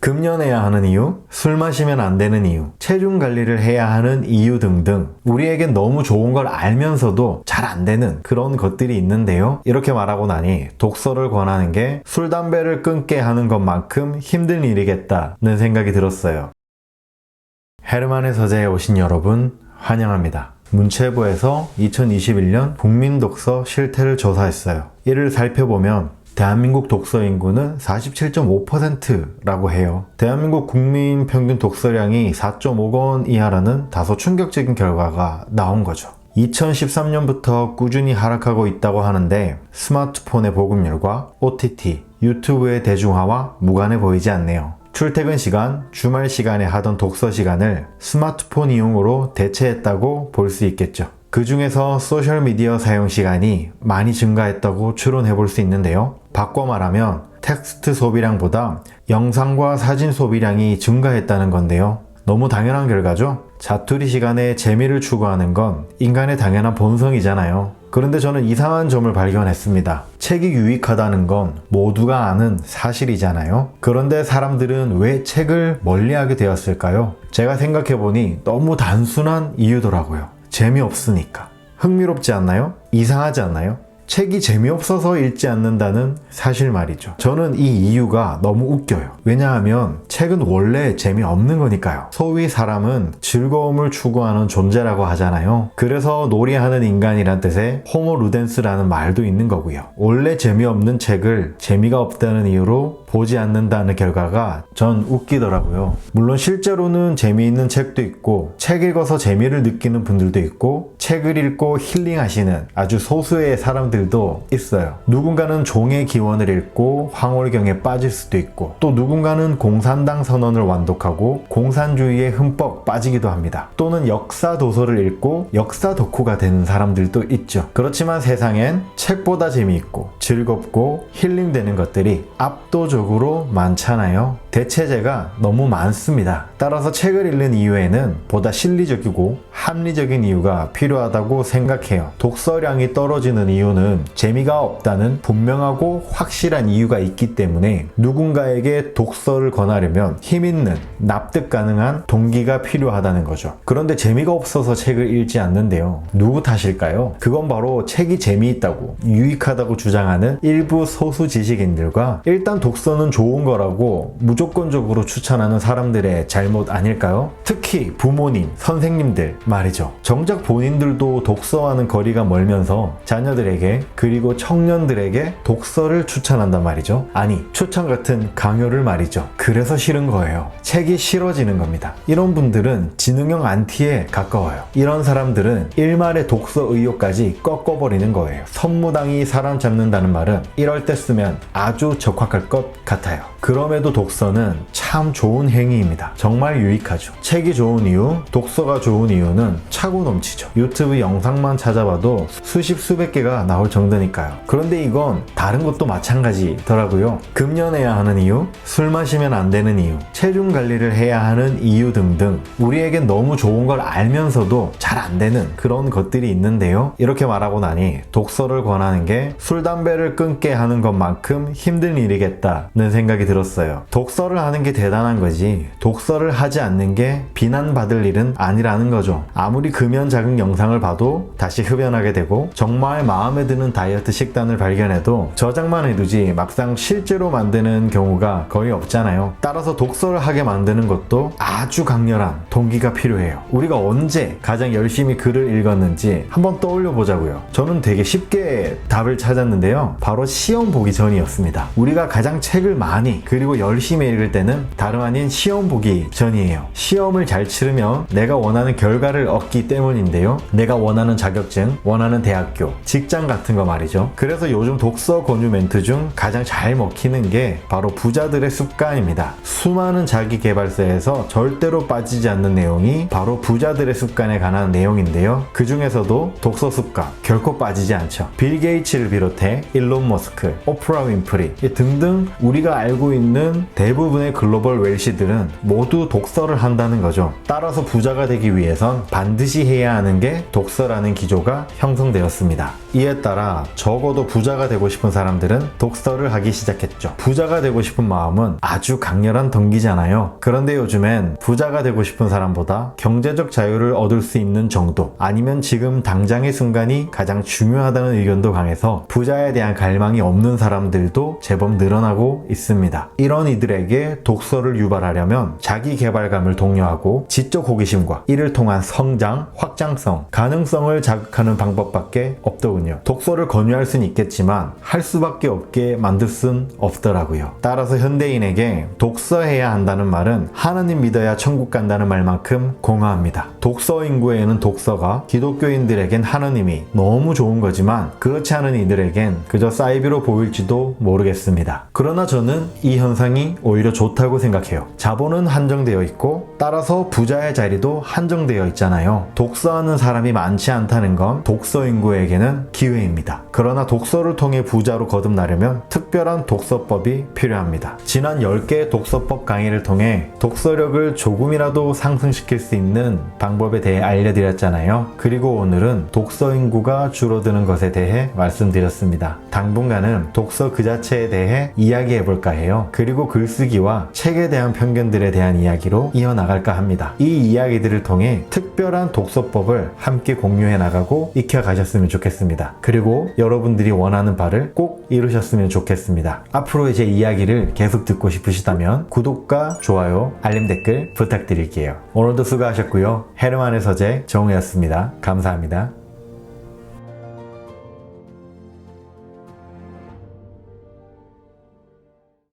금연해야 하는 이유, 술 마시면 안 되는 이유, 체중 관리를 해야 하는 이유 등등 우리에겐 너무 좋은 걸 알면서도 잘 안 되는 그런 것들이 있는데요. 이렇게 말하고 나니 독서를 권하는 게 술, 담배를 끊게 하는 것만큼 힘든 일이겠다는 생각이 들었어요. 헤르만의 서재에 오신 여러분 환영합니다. 문체부에서 2021년 국민 독서 실태를 조사했어요. 이를 살펴보면 대한민국 독서 인구는 47.5%라고 해요. 대한민국 국민 평균 독서량이 4.5권 이하라는 다소 충격적인 결과가 나온 거죠. 2013년부터 꾸준히 하락하고 있다고 하는데 스마트폰의 보급률과 OTT, 유튜브의 대중화와 무관해 보이지 않네요. 출퇴근 시간, 주말 시간에 하던 독서 시간을 스마트폰 이용으로 대체했다고 볼 수 있겠죠. 그 중에서 소셜미디어 사용 시간이 많이 증가했다고 추론해 볼 수 있는데요. 바꿔 말하면 텍스트 소비량보다 영상과 사진 소비량이 증가했다는 건데요. 너무 당연한 결과죠? 자투리 시간에 재미를 추구하는 건 인간의 당연한 본성이잖아요. 그런데 저는 이상한 점을 발견했습니다. 책이 유익하다는 건 모두가 아는 사실이잖아요. 그런데 사람들은 왜 책을 멀리하게 되었을까요? 제가 생각해보니 너무 단순한 이유더라고요. 재미없으니까. 흥미롭지 않나요? 이상하지 않나요? 책이 재미없어서 읽지 않는다는 사실 말이죠. 저는 이 이유가 너무 웃겨요. 왜냐하면 책은 원래 재미없는 거니까요. 소위 사람은 즐거움을 추구하는 존재라고 하잖아요. 그래서 놀이하는 인간이란 뜻의 호모 루덴스라는 말도 있는 거고요. 원래 재미없는 책을 재미가 없다는 이유로 보지 않는다는 결과가 전 웃기더라고요. 물론 실제로는 재미있는 책도 있고 책 읽어서 재미를 느끼는 분들도 있고 책을 읽고 힐링하시는 아주 소수의 사람들도 있어요. 누군가는 종의 기원을 읽고 황홀경에 빠질 수도 있고 또 누군가는 공산당 선언을 완독하고 공산주의에 흠뻑 빠지기도 합니다. 또는 역사 도서를 읽고 역사 덕후가 되는 사람들도 있죠. 그렇지만 세상엔 책보다 재미있고 즐겁고 힐링되는 것들이 압도적으로 많잖아요. 대체제가 너무 많습니다. 따라서 책을 읽는 이유에는 보다 실리적이고 합리적인 이유가 필요하다고 생각해요. 독서량이 떨어지는 이유는 재미가 없다는 분명하고 확실한 이유가 있기 때문에 누군가에게 독서를 권하려면 힘있는 납득 가능한 동기가 필요하다는 거죠. 그런데 재미가 없어서 책을 읽지 않는데요. 누구 탓일까요? 그건 바로 책이 재미있다고 유익하다고 주장하는 일부 소수 지식인들과 일단 독서는 좋은 거라고 무조건적으로 추천하는 사람들의 잘못 아닐까요? 특히 부모님, 선생님들 말이죠. 정작 본인들도 독서와는 거리가 멀면서 자녀들에게 그리고 청년들에게 독서를 추천한단 말이죠. 아니, 추천 같은 강요를 말이죠. 그래서 싫은 거예요. 책이 싫어지는 겁니다. 이런 분들은 지능형 안티에 가까워요. 이런 사람들은 일말의 독서 의욕까지 꺾어버리는 거예요. 선무당이 사람 잡는다는 말은 이럴 때 쓰면 아주 적확할 것 같아요. 그럼에도 독서는 참 좋은 행위입니다. 정말 유익하죠. 책이 좋은 이유, 독서가 좋은 이유는 차고 넘치죠. 유튜브 영상만 찾아봐도 수십 수백 개가 나올 정도니까요. 그런데 이건 다른 것도 마찬가지더라고요. 금연해야 하는 이유, 술 마시면 안 되는 이유, 체중 관리를 해야 하는 이유 등등 우리에겐 너무 좋은 걸 알면서도 잘 안 되는 그런 것들이 있는데요. 이렇게 말하고 나니 독서를 권하는 게 술, 담배를 끊게 하는 것만큼 힘든 일이겠다는 생각이 들었어요. 독서를 하는 게 대단한 거지 독서를 하지 않는 게 비난받을 일은 아니라는 거죠. 아무리 금연 자극 영상을 봐도 다시 흡연하게 되고 정말 마음에 드는 다이어트 식단을 발견해도 저장만 해두지 막상 실제로 만드는 경우가 거의 없잖아요. 따라서 독서를 하게 만드는 것도 아주 강렬한 동기가 필요해요. 우리가 언제 가장 열심히 글을 읽었는지 한번 떠올려 보자고요. 저는 되게 쉽게 답을 찾았는데요. 바로 시험 보기 전이었습니다. 우리가 가장 책을 많이 그리고 열심히 읽을 때는 다름 아닌 시험 보기 전이에요. 시험을 잘 치르면 내가 원하는 결과를 얻기 때문인데요. 내가 원하는 자격증, 원하는 대학교, 직장 같은 거 말이죠. 그래서 요즘 독서 권유 멘트 중 가장 잘 먹히는 게 바로 부자들의 습관입니다. 수많은 자기계발서에서 절대로 빠지지 않는 내용이 바로 부자들의 습관에 관한 내용인데요. 그 중에서도 독서 습관 결코 빠지지 않죠. 빌 게이츠를 비롯해 일론 머스크, 오프라 윈프리 등등 우리가 알고 있는 대부분의 글로벌 글로벌 웰시들은 모두 독서를 한다는 거죠. 따라서 부자가 되기 위해선 반드시 해야 하는 게 독서라는 기조가 형성되었습니다. 이에 따라 적어도 부자가 되고 싶은 사람들은 독서를 하기 시작했죠. 부자가 되고 싶은 마음은 아주 강렬한 덩기잖아요. 그런데 요즘엔 부자가 되고 싶은 사람보다 경제적 자유를 얻을 수 있는 정도, 아니면 지금 당장의 순간이 가장 중요하다는 의견도 강해서 부자에 대한 갈망이 없는 사람들도 제법 늘어나고 있습니다. 이런 이들에게 독서를 유발하려면 자기 개발감을 독려하고 지적 호기심과 이를 통한 성장, 확장성, 가능성을 자극하는 방법밖에 없더군요. 독서를 권유할 수는 있겠지만 할 수밖에 없게 만들 순 없더라고요. 따라서 현대인에게 독서해야 한다는 말은 하나님 믿어야 천국 간다는 말만큼 공허합니다. 독서 인구에는 독서가 기독교인들에겐 하나님이 너무 좋은 거지만 그렇지 않은 이들에겐 그저 사이비로 보일지도 모르겠습니다. 그러나 저는 이 현상이 오히려 좋다고 생각해요. 자본은 한정되어 있고 따라서 부자의 자리도 한정되어 있잖아요. 독서하는 사람이 많지 않다는 건 독서 인구에게는 기회입니다. 그러나 독서를 통해 부자로 거듭나려면 특별한 독서법이 필요합니다. 지난 10개의 독서법 강의를 통해 독서력을 조금이라도 상승시킬 수 있는 방법에 대해 알려드렸잖아요. 그리고 오늘은 독서 인구가 줄어드는 것에 대해 말씀드렸습니다. 당분간은 독서 그 자체에 대해 이야기해볼까 해요. 그리고 글쓰기와 책에 대한 편견들에 대한 이야기로 이어나갈까 합니다. 이 이야기들을 통해 특별한 독서법을 함께 공유해 나가고 익혀가셨으면 좋겠습니다. 그리고 여러분들이 원하는 바를 꼭 이루셨으면 좋겠습니다. 앞으로의 제 이야기를 계속 듣고 싶으시다면 구독과 좋아요, 알림 댓글 부탁드릴게요. 오늘도 수고하셨고요. 헤르만의 서재 정우였습니다. 감사합니다.